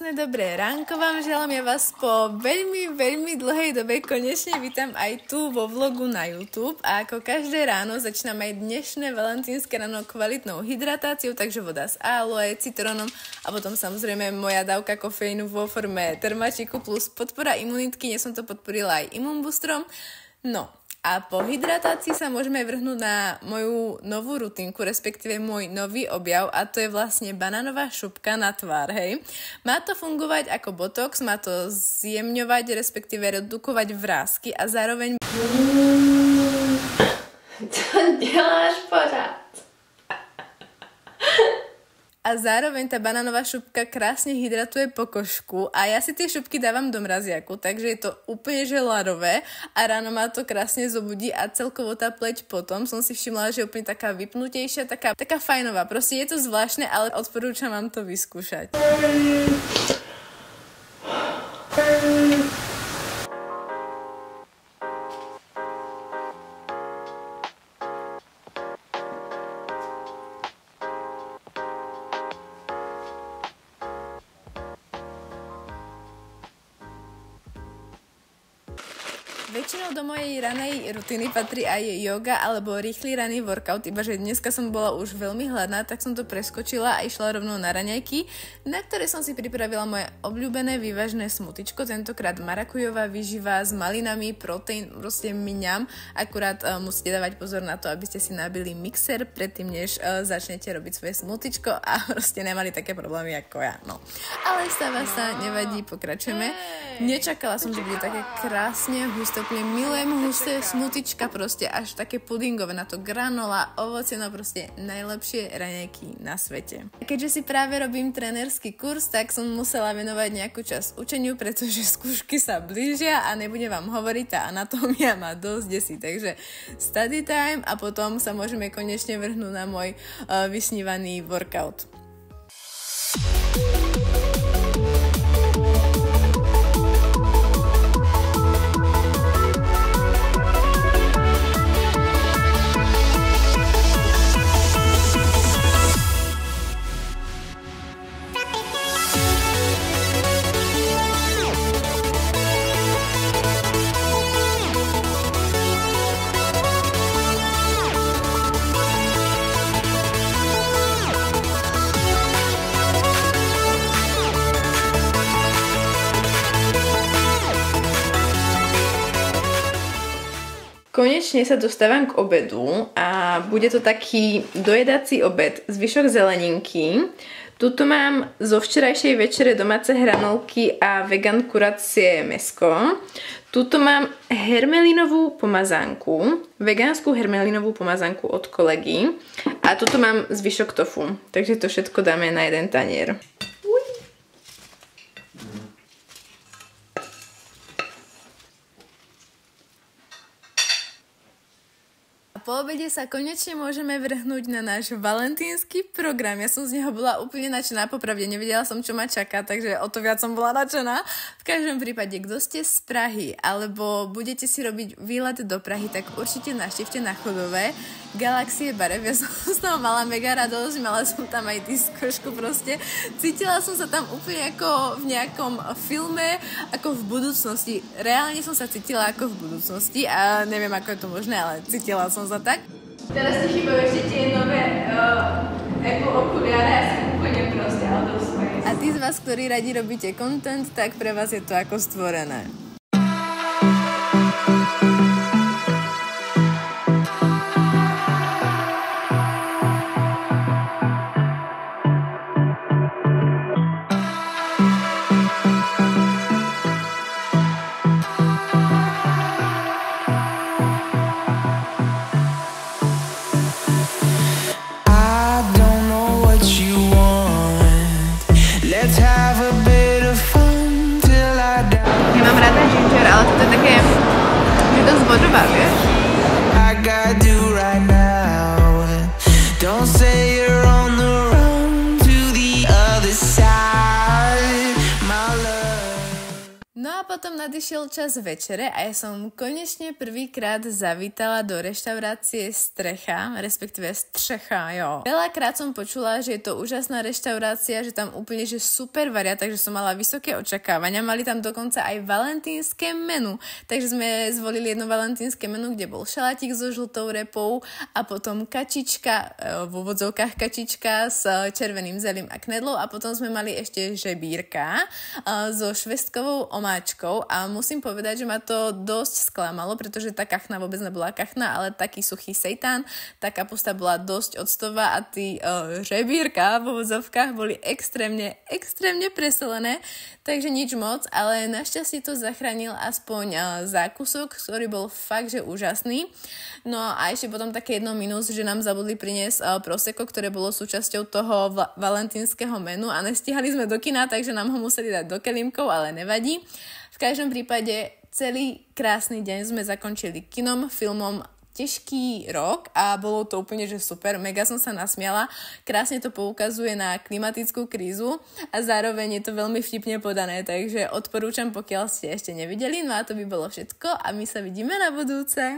Krásne dobré ránko vám želám, ja vás po veľmi dlhej dobe konečne vítam aj tu vo vlogu na YouTube a ako každé ráno začínam aj dnešné valentínske ráno kvalitnou hydratáciou, takže voda s aloe, citrónom a potom samozrejme moja dávka kofeínu vo forme termačiku plus podpora imunitky, dnes som to podporila aj imunboostrom. No a po hydratácii sa môžeme vrhnúť na moju novú rutinku, respektíve môj nový objav a to je vlastne banánová šupka na tvár, hej. Má to fungovať ako botox, má to zjemňovať, respektíve redukovať vrásky a zároveň... Co děláš pořád? A zároveň tá banánová šupka krásne hydratuje pokožku a ja si tie šupky dávam do mraziaku, takže je to úplne želárové a ráno ma to krásne zobudí a celkovo tá pleť potom som si všimla, že je úplne taká vypnutejšia, taká fajnová. Proste je to zvláštne, ale odporúčam vám to vyskúšať. Väčšinou do mojej ranej rutiny patrí aj yoga alebo rýchly raný workout, ibaže dneska som bola už veľmi hladná, tak som to preskočila a išla rovno na raňajky, na ktoré som si pripravila moje obľúbené vývažné smutičko, tentokrát marakujová výživa s malinami, proteín, proste miňam, akurát musíte dávať pozor na to, aby ste si nabili mixer predtým, než začnete robiť svoje smutičko a proste nemali také problémy ako ja, no. Ale stáva sa, nevadí, pokračujeme. Nečakala som, že bude také krásne husté, úplne milujem husté smutička, proste až také pudingové, na to granola, ovocie, no proste najlepšie raňajky na svete. Keďže si práve robím trénerský kurz, tak som musela venovať nejakú časť učeniu, pretože skúšky sa blížia a nebudem vám hovoriť, tá anatómia ma dosť desí, takže study time a potom sa môžeme konečne vrhnúť na môj vysnívaný workout. Konečne sa dostávam k obedu a bude to taký dojedací obed, zvyšok zeleninky. Tuto mám zo včerajšej večere domáce hranolky a vegan kuracie mäsko. Tuto mám hermelinovú pomazánku, vegánsku hermelinovú pomazánku od kolegy a tuto mám zvyšok tofu, takže to všetko dáme na jeden tanier. Po obede sa konečne môžeme vrhnúť na náš valentínsky program. Ja som z neho bola úplne nadšená, popravde nevedela som, čo ma čaká, takže o to viac som bola nadšená. V každom prípade, kto ste z Prahy, alebo budete si robiť výlet do Prahy, tak určite navštívte na Chodové Galaxie barev. Ja som z toho mala mega radosť, mala som tam aj diskošku proste. Cítila som sa tam úplne ako v nejakom filme, ako v budúcnosti. Reálne som sa cítila ako v budúcnosti a neviem, ako je to možné, ale cítila som sa tak. Teraz ti chýbajú ešte tie nové Apple okuliare, ja som úplne proste out of space. A tí z vás, ktorí radi robíte content, tak pre vás je to ako stvorené. Ale toto je také, že to zvodová, vieš? No a No a potom nadišiel čas večere a ja som konečne prvýkrát zavítala do reštaurácie Strecha, respektíve Střecha, jo. Veľakrát som počula, že je to úžasná reštaurácia, že tam úplne že super varia, takže som mala vysoké očakávania. Mali tam dokonca aj valentínske menu, takže sme zvolili jedno valentínske menu, kde bol šalátik so žltou repou a potom kačička, v úvodzovkách kačička s červeným zelím a knedlou a potom sme mali ešte žebírka so švestkovou omáčkou a musím povedať, že ma to dosť sklamalo, pretože tá kachna vôbec nebola kachna, ale taký suchý sejtán, tá kapusta bola dosť octová a tí žebírka v úvodzovkách boli extrémne presolené, takže nič moc, ale našťastie to zachránil aspoň zákusok, ktorý bol fakt, že úžasný. No a ešte potom také jedno minus, že nám zabudli priniesť prosecco, ktoré bolo súčasťou toho valentínskeho menu a nestihali sme do kina, takže nám ho museli dať do kelímkov, ale nevadí. V každom prípade celý krásny deň sme zakončili kinom, filmom Težký rok a bolo to úplne, že super, mega som sa nasmiala, krásne to poukazuje na klimatickú krízu a zároveň je to veľmi vtipne podané, takže odporúčam, pokiaľ ste ešte nevideli, no a to by bolo všetko a my sa vidíme na budúce.